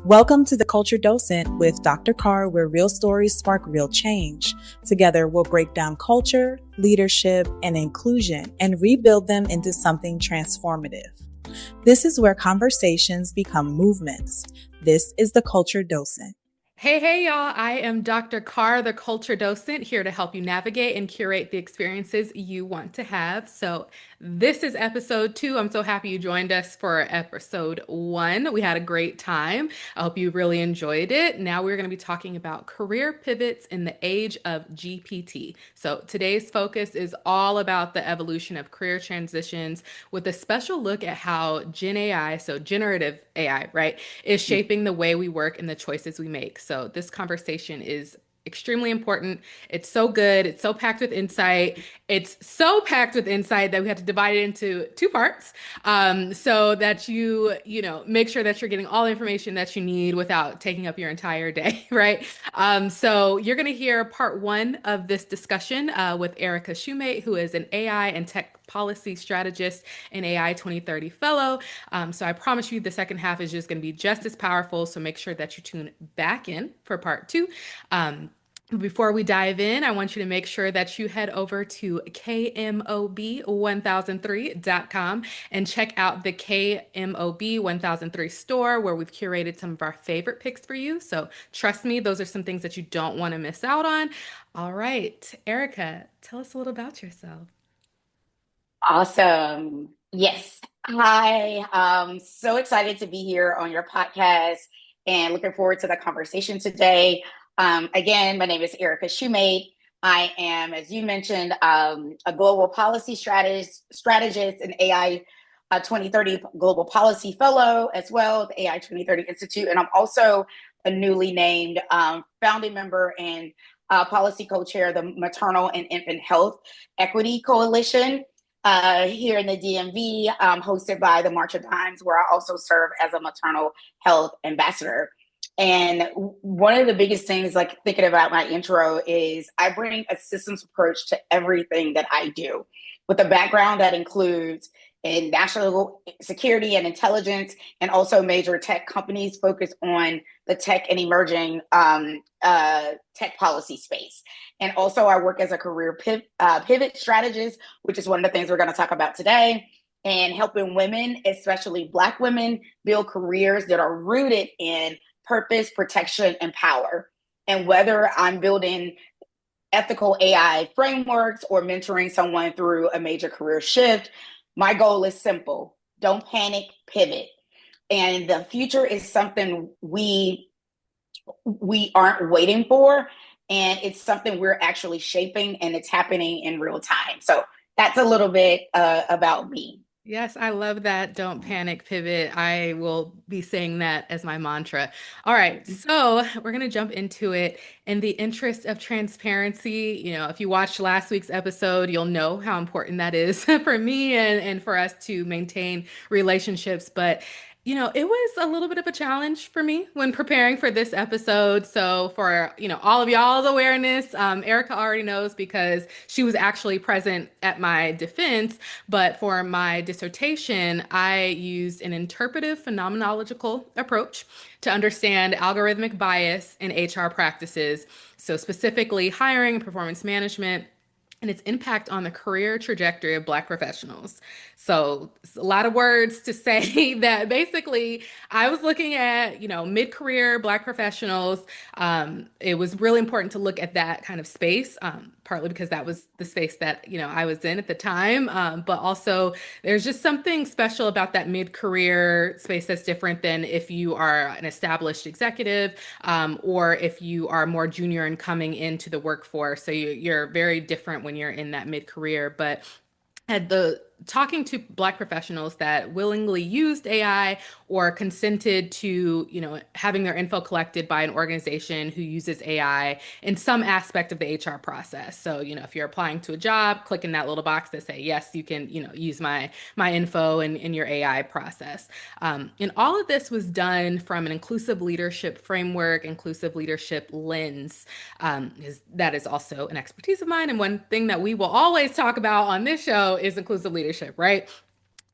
Welcome to the Culture Docent with Dr. Carr, where real stories spark real change. Together, we'll break down culture, leadership, and inclusion and rebuild them into something transformative. This is where conversations become movements. This is the Culture Docent. Hey, y'all. I am Dr. Carr, the culture docent, here to help you navigate and curate the experiences you want to have. So, this is episode 2. I'm so happy you joined us for episode 1. We had a great time. I hope you really enjoyed it. Now, we're going to be talking about career pivots in the age of GPT. So, today's focus is all about the evolution of career transitions with a special look at how Gen AI, so generative AI, right, is shaping the way we work and the choices we make. So this conversation is extremely important. It's so good. It's so packed with insight. It's so packed with insight that we had to divide it into 2 parts, so that make sure that you're getting all the information that you need without taking up your entire day, right? So you're going to hear part 1 of this discussion with Erica Shoemate, who is an AI and tech policy strategist and AI 2030 fellow. So I promise you the second half is just going to be just as powerful. So make sure that you tune back in for part 2. Before we dive in, I want you to make sure that you head over to KMOB1003.com and check out the KMOB 1003 store where we've curated some of our favorite picks for you. So trust me, those are some things that you don't want to miss out on. All right, Erica, tell us a little about yourself. Awesome. Yes. Hi. So excited to be here on your podcast and looking forward to the conversation today. Again, my name is Erica Shoemate. I am, as you mentioned, a global policy strategist and AI 2030 Global Policy Fellow as well at the AI 2030 Institute. And I'm also a newly named founding member and policy co-chair of the Maternal and Infant Health Equity Coalition here in the DMV, hosted by the March of Dimes, where I also serve as a maternal health ambassador. And one of the biggest things, like thinking about my intro, is I bring a systems approach to everything that I do, with a background that includes in national security and intelligence, and also major tech companies focus on the tech and emerging tech policy space. And also I work as a career pivot strategist, which is one of the things we're going to talk about today, and helping women, especially Black women, build careers that are rooted in purpose, protection, and power. And whether I'm building ethical AI frameworks or mentoring someone through a major career shift, my goal is simple: don't panic, pivot. And the future is something we aren't waiting for, and it's something we're actually shaping, and it's happening in real time. So that's a little bit about me. Yes, I love that. Don't panic, pivot. I will be saying that as my mantra. All right, so we're going to jump into it. In the interest of transparency, if you watched last week's episode, you'll know how important that is for me and for us to maintain relationships. But it was a little bit of a challenge for me when preparing for this episode. So for, all of y'all's awareness, Erica already knows because she was actually present at my defense. But for my dissertation, I used an interpretive phenomenological approach to understand algorithmic bias in HR practices. So specifically hiring and performance management and its impact on the career trajectory of Black professionals. So, a lot of words to say that basically I was looking at, mid-career Black professionals. It was really important to look at that kind of space, partly because that was the space that, I was in at the time. But also, there's just something special about that mid-career space that's different than if you are an established executive, or if you are more junior and coming into the workforce. So you're very different when you're in that mid-career. But had the talking to Black professionals that willingly used AI or consented to, having their info collected by an organization who uses AI in some aspect of the HR process. So, if you're applying to a job, click in that little box that say, yes, you can, use my info in your AI process. And all of this was done from an inclusive leadership framework, inclusive leadership lens. That is also an expertise of mine. And one thing that we will always talk about on this show is inclusive leadership, right?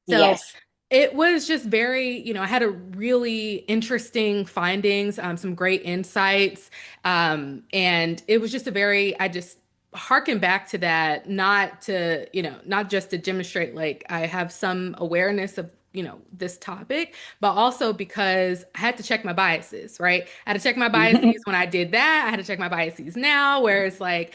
So Yes. It was just very, I had a really interesting findings, some great insights. And it was just I just harken back to that, not just to demonstrate like I have some awareness of, this topic, but also because I had to check my biases, right? I had to check my biases when I did that. I had to check my biases now, where it's like,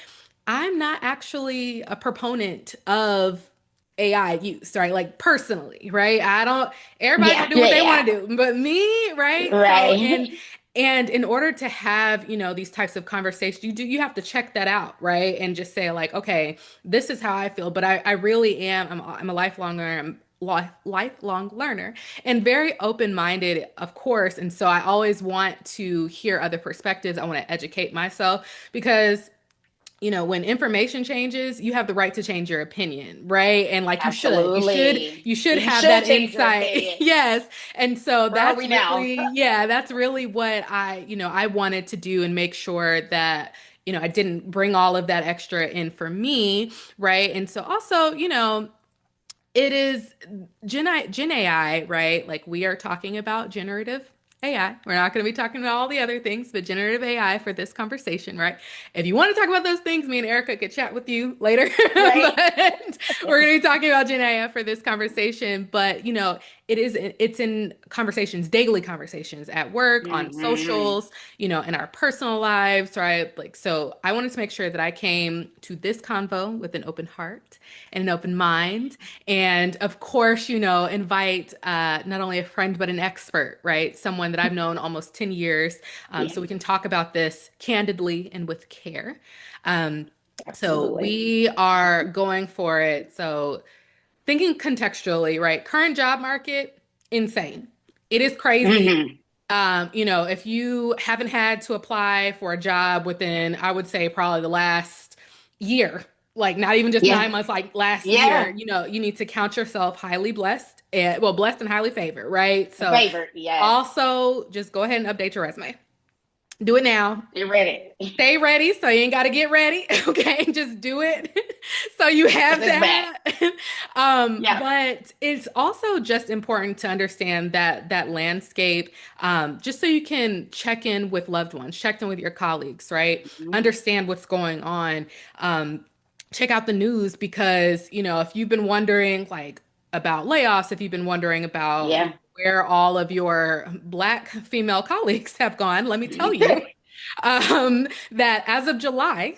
I'm not actually a proponent of AI use, right? Like personally, right? I don't, everybody Yeah, can do yeah, what they yeah. want to do, but me, right? So, Right. and in order to have, these types of conversations, you have to check that out, right? And just say like, okay, this is how I feel, but I really am, I'm a lifelong learner. Lifelong learner and very open-minded, of course. And so I always want to hear other perspectives. I want to educate myself because when information changes, you have the right to change your opinion, right? And like Absolutely. you should You have that should change your insight. opinion. Yes. And so Where are we now? that's really what I wanted to do and make sure that, I didn't bring all of that extra in for me, right? And so also, it is Gen AI, right? Like we are talking about generative AI. We're not going to be talking about all the other things, but generative AI for this conversation, right? If you want to talk about those things, me and Erica could chat with you later, Right. but we're going to be talking about Gen AI for this conversation. But, it's in conversations, daily conversations at work, on Hmm. socials, in our personal lives, right? Like, so I wanted to make sure that I came to this convo with an open heart and an open mind. And of course, invite not only a friend, but an expert, right? Someone that I've known almost 10 years. Yeah, So we can talk about this candidly and with care. Um, so absolutely. we are going for it. So thinking contextually, right? Current job market, insane. It is crazy. Hmm. If you haven't had to apply for a job within, I would say probably the last year, like not even just Yeah, 9 months, like last year, yeah. you need to count yourself highly blessed and well, blessed and highly favored, right? So Favorite, yes. also just go ahead and update your resume. Do it now. You ready? Stay ready, so you ain't got to get ready. Okay, just do it. So you Because have it's back. that. Yeah. But it's also just important to understand that landscape, just so you can check in with loved ones, check in with your colleagues, right? Mhm. Understand what's going on. Check out the news because if you've been wondering like about layoffs, if you've been wondering about Yeah. where all of your Black female colleagues have gone, let me tell you that as of July,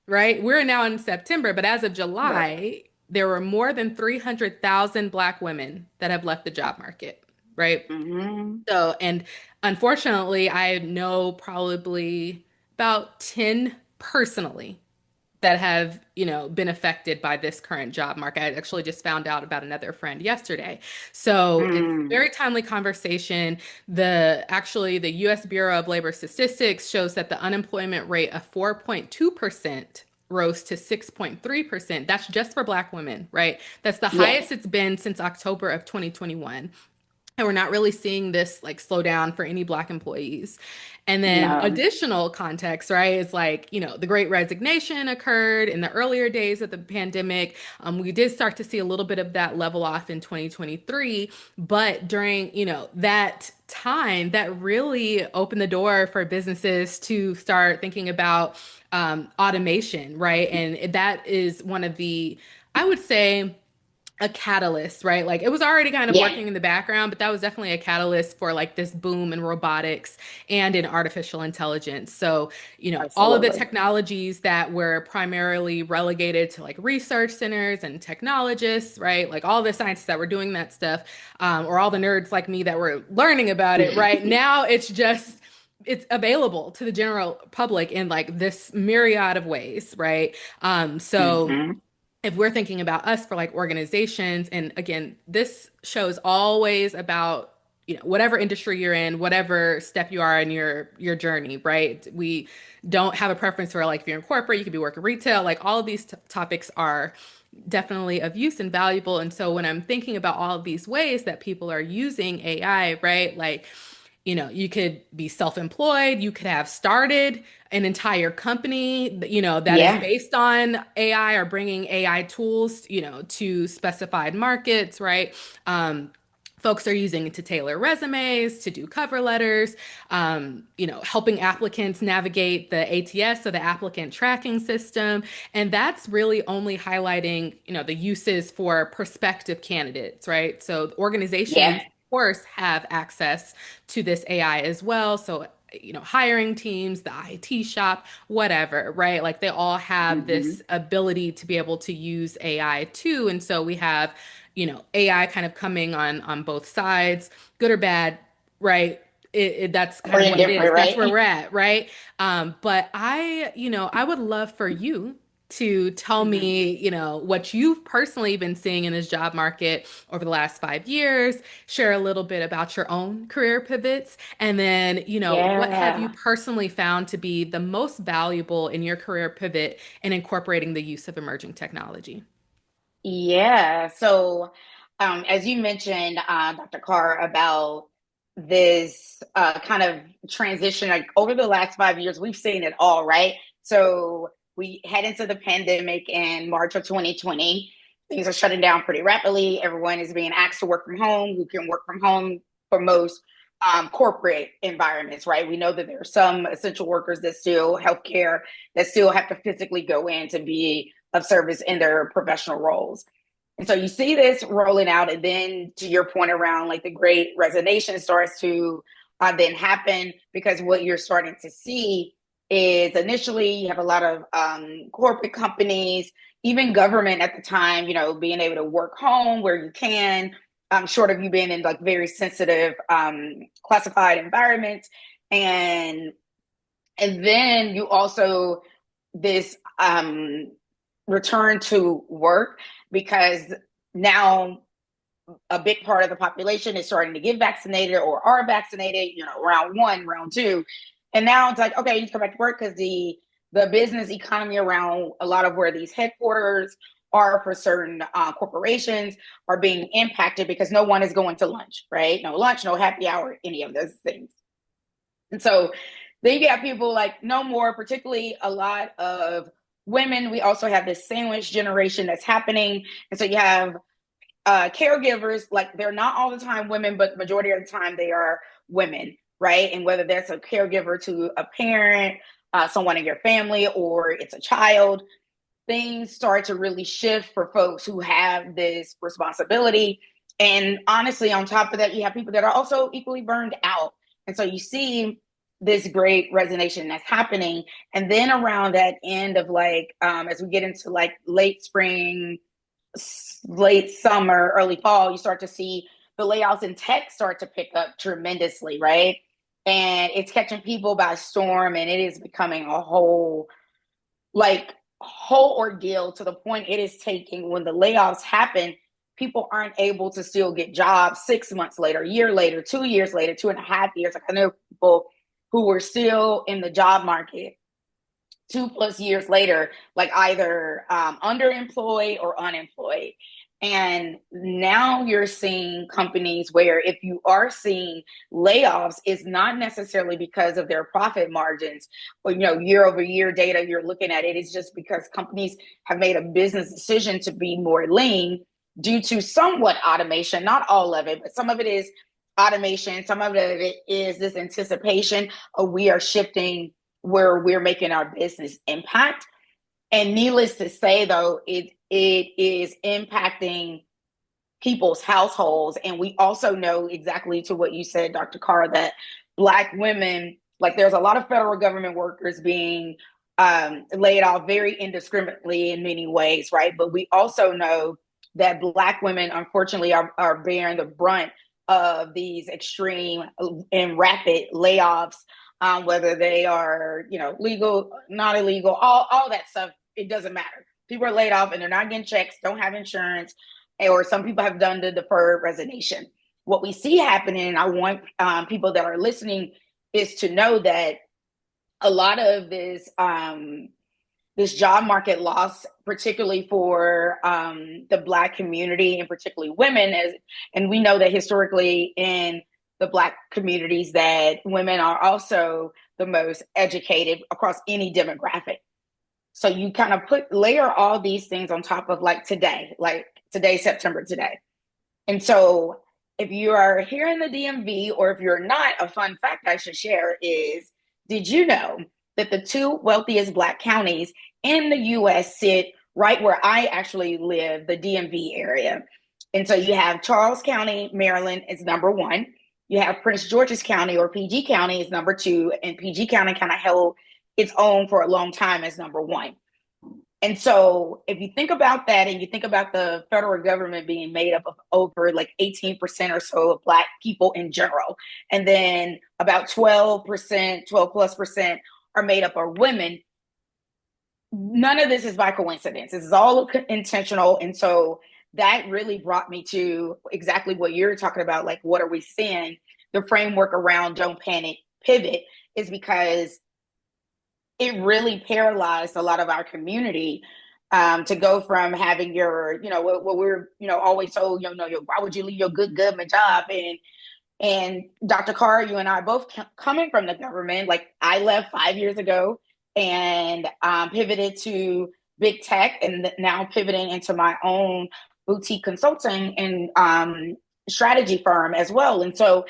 right? We're now in September, but as of Right. July, there were more than 300,000 Black women that have left the job market, right? Hmm. So, and unfortunately, I know probably about 10 personally that have, been affected by this current job market. I actually just found out about another friend yesterday. So it's Mm. very timely conversation. The US Bureau of Labor Statistics shows that the unemployment rate of 4.2% rose to 6.3%. That's just for Black women, right? That's the Yes. highest it's been since October of 2021. And we're not really seeing this like slow down for any Black employees. And then No. additional context, right? It's like, the great resignation occurred in the earlier days of the pandemic. We did start to see a little bit of that level off in 2023. But during, that time, that really opened the door for businesses to start thinking about automation, right? And that is one of I would say, a catalyst, right? Like it was already kind of Yeah. working in the background, but that was definitely a catalyst for like this boom in robotics and in artificial intelligence. So, all of the Absolutely. technologies that were primarily relegated to like research centers and technologists, right? Like all the scientists that were doing that stuff, or all the nerds like me that were learning about it, right? Now it's available to the general public in like this myriad of ways, right? So Hmm. if we're thinking about us for like organizations, and again, this show is always about, whatever industry you're in, whatever step you are in your journey, right? We don't have a preference for like if you're in corporate, you could be working retail, like all of these topics are definitely of use and valuable. And so when I'm thinking about all of these ways that people are using AI, right? Like you could be self-employed, you could have started an entire company, that is Yeah. based on AI or bringing AI tools, to specified markets, right? Um, folks are using it to tailor resumes, to do cover letters, helping applicants navigate the ATS, so the applicant tracking system. And that's really only highlighting, the uses for prospective candidates, right? So organizations, Yeah. of course, have access to this AI as well. So, hiring teams, the IT shop, whatever, right? Like they all have Mm-hmm. this ability to be able to use AI too. And so we have AI kind of coming on both sides, good or bad, right? That's Or kind of what it is. indifferent, That's where right? we're at, right? But I would love for you to tell Mm-hmm. me, what you've personally been seeing in this job market over the last 5 years, share a little bit about your own career pivots, and then, what have you Yeah. personally found to be the most valuable in your career pivot in incorporating the use of emerging technology? Yeah. So, as you mentioned, Dr. Carr, about this kind of transition, like over the last 5 years, we've seen it all, right? So, we head into the pandemic in March of 2020. Things are shutting down pretty rapidly. Everyone is being asked to work from home, who can work from home for most corporate environments, right? We know that there are some essential workers that still, healthcare, that still have to physically go in to be of service in their professional roles. And so you see this rolling out, and then to your point around like the great resignation starts to then happen, because what you're starting to see is initially you have a lot of corporate companies, even government at the time, being able to work home where you can, short of you being in like very sensitive classified environments. And then you also this return to work, because now a big part of the population is starting to get vaccinated or are vaccinated, round one, round two. And now it's like, okay, you need to come back to work, because the business economy around a lot of where these headquarters are for certain corporations are being impacted, because no one is going to lunch, right? No lunch, no happy hour, any of those things. And so then you got people like no more, particularly a lot of women. We also have this sandwich generation that's happening. And so you have caregivers, like they're not all the time women, but majority of the time they are women, right? And whether that's a caregiver to a parent, someone in your family, or it's a child, things start to really shift for folks who have this responsibility. And honestly, on top of that, you have people that are also equally burned out. And so you see this great resignation that's happening. And then around that end of like, as we get into like late spring, late summer, early fall, you start to see the layoffs in tech start to pick up tremendously, right? And it's catching people by storm, and it is becoming a whole ordeal, to the point it is taking, when the layoffs happen, people aren't able to still get jobs 6 months later, a year later, 2 years later, 2.5 years. Like I know people who were still in the job market 2+ years later, like either underemployed or unemployed. And now you're seeing companies where if you are seeing layoffs, it's not necessarily because of their profit margins or, year over year data you're looking at it. It's just because companies have made a business decision to be more lean due to somewhat automation, not all of it, but some of it is automation. Some of it is this anticipation of we are shifting where we're making our business impact. And needless to say, though, it is impacting people's households. And we also know, exactly to what you said, Dr. Carr, that Black women, like there's a lot of federal government workers being laid off very indiscriminately in many ways, right? But we also know that Black women, unfortunately, are bearing the brunt of these extreme and rapid layoffs, whether they are, legal, not illegal, all that stuff. It doesn't matter. People are laid off and they're not getting checks, don't have insurance, or some people have done the deferred resignation. What we see happening, and I want people that are listening is to know that a lot of this job market loss, particularly for the Black community and particularly women, and we know that historically in the Black communities that women are also the most educated across any demographic. So you kind of layer all these things on top of like today, September today. And so if you are here in the DMV, or if you're not, a fun fact I should share is, did you know that the two wealthiest Black counties in the US sit right where I actually live, the DMV area? And so you have Charles County, Maryland is number one. You have Prince George's County, or PG County, is number two. And PG County kind of held its own for a long time as number one. And so if you think about that, and you think about the federal government being made up of over like 18% or so of Black people in general, and then about 12%, 12 plus percent are made up of women, none of this is by coincidence. This is all intentional. And so that really brought me to exactly what you're talking about. Like, what are we seeing? The framework around Don't Panic, Pivot is because it really paralyzed a lot of our community, to go from having your, what we're, always told, why would you leave your good government job? And Dr. Carr, you and I both coming from the government. Like, I left 5 years ago and pivoted to big tech, and now pivoting into my own boutique consulting and strategy firm as well. And so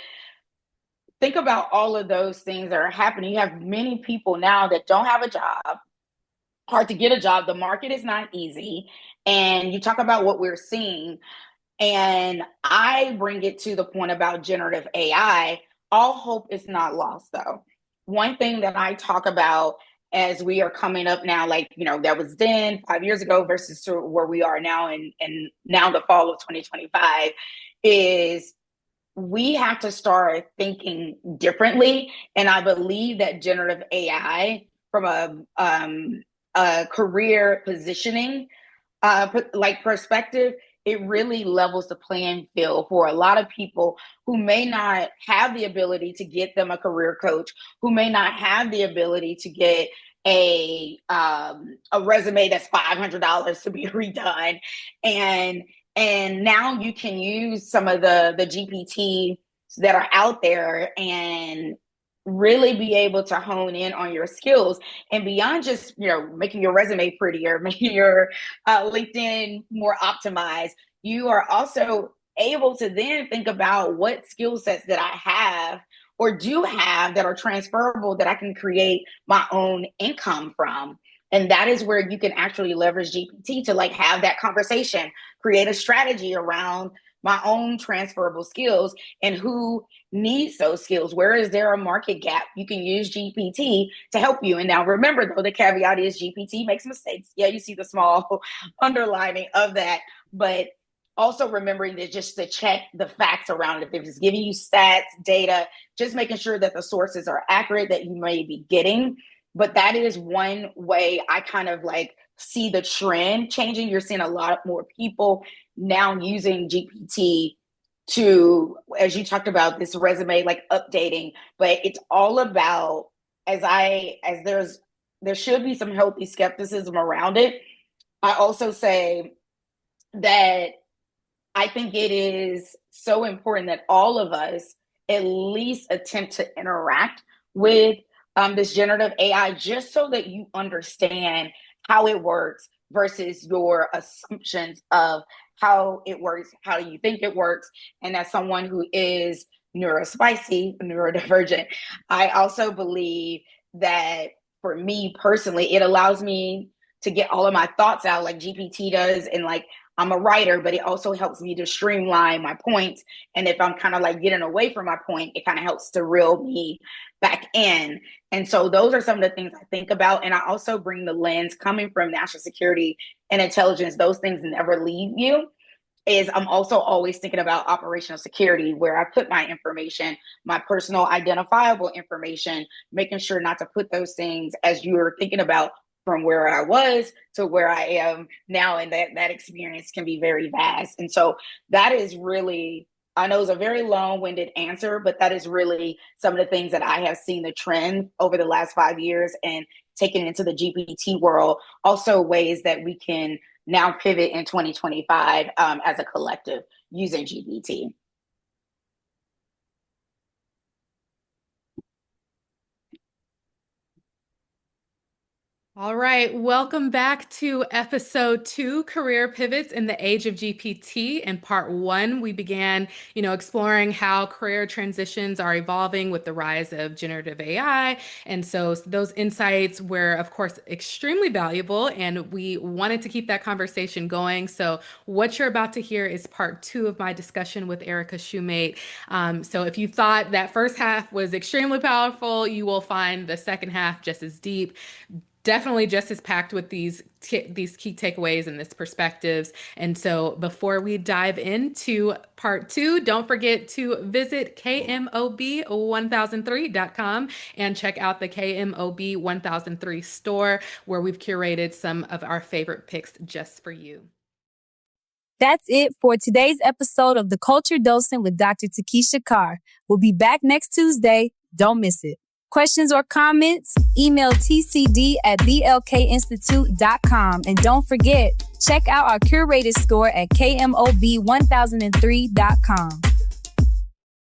think about all of those things that are happening. You have many people now that don't have a job, hard to get a job. The market is not easy. And you talk about what we're seeing. And I bring it to the point about generative AI. All hope is not lost, though. One thing that I talk about as we are coming up now, like, that was then 5 years ago versus where we are now, and now the fall of 2025, is we have to start thinking differently. And I believe that generative AI, from a career positioning perspective, it really levels the playing field for a lot of people who may not have the ability to get them a career coach, who may not have the ability to get a resume that's $500 to be redone. And now you can use some of the GPT that are out there and really be able to hone in on your skills, and beyond just, making your resume prettier, making your LinkedIn more optimized. You are also able to then think about what skill sets that I have or do have that are transferable, that I can create my own income from. And that is where you can actually leverage GPT to have that conversation, create a strategy around my own transferable skills and who needs those skills. Where is there a market gap? You can use GPT to help you. And now remember, though, the caveat is GPT makes mistakes. Yeah, you see the small underlining of that, but also remembering that just to check the facts around it. If it's giving you stats, data, just making sure that the sources are accurate that you may be getting. But that is one way I kind of see the trend changing. You're seeing a lot more people now using GPT to, as you talked about, this resume updating, but it's all about, there should be some healthy skepticism around it. I also say that I think it is so important that all of us at least attempt to interact with this generative AI, just so that you understand how it works versus your assumptions of how it works, how you think it works. And as someone who is neurospicy, neurodivergent, I also believe that for me personally, it allows me to get all of my thoughts out like GPT does. And I'm a writer, but it also helps me to streamline my points. And if I'm kind of getting away from my point, it kind of helps to reel me back in. And so those are some of the things I think about. And I also bring the lens coming from national security and intelligence. Those things never leave you. I'm also always thinking about operational security, where I put my information, my personal identifiable information, making sure not to put those things, as you were thinking about, from where I was to where I am now. And that experience can be very vast. And so that is really, I know it's a very long-winded answer, but that is really some of the things that I have seen the trend over the last 5 years and taken into the GPT world. Also ways that we can now pivot in 2025 as a collective using GPT. All right, welcome back to episode 2, Career Pivots in the Age of GPT. In part 1, we began, exploring how career transitions are evolving with the rise of generative AI. And so those insights were, of course, extremely valuable, and we wanted to keep that conversation going. So what you're about to hear is part 2 of my discussion with Erica Shoemate. So if you thought that first half was extremely powerful, you will find the second half just as deep. Definitely just as packed with these key takeaways and this perspectives. And so before we dive into part 2, don't forget to visit KMOB1003.com and check out the KMOB 1003 store, where we've curated some of our favorite picks just for you. That's it for today's episode of the Culture Docent with Dr. Takeisha Carr. We'll be back next Tuesday. Don't miss it. Questions or comments? Email tcd@thelkinstitute.com. And don't forget, check out our curated store at KMOB1003.com.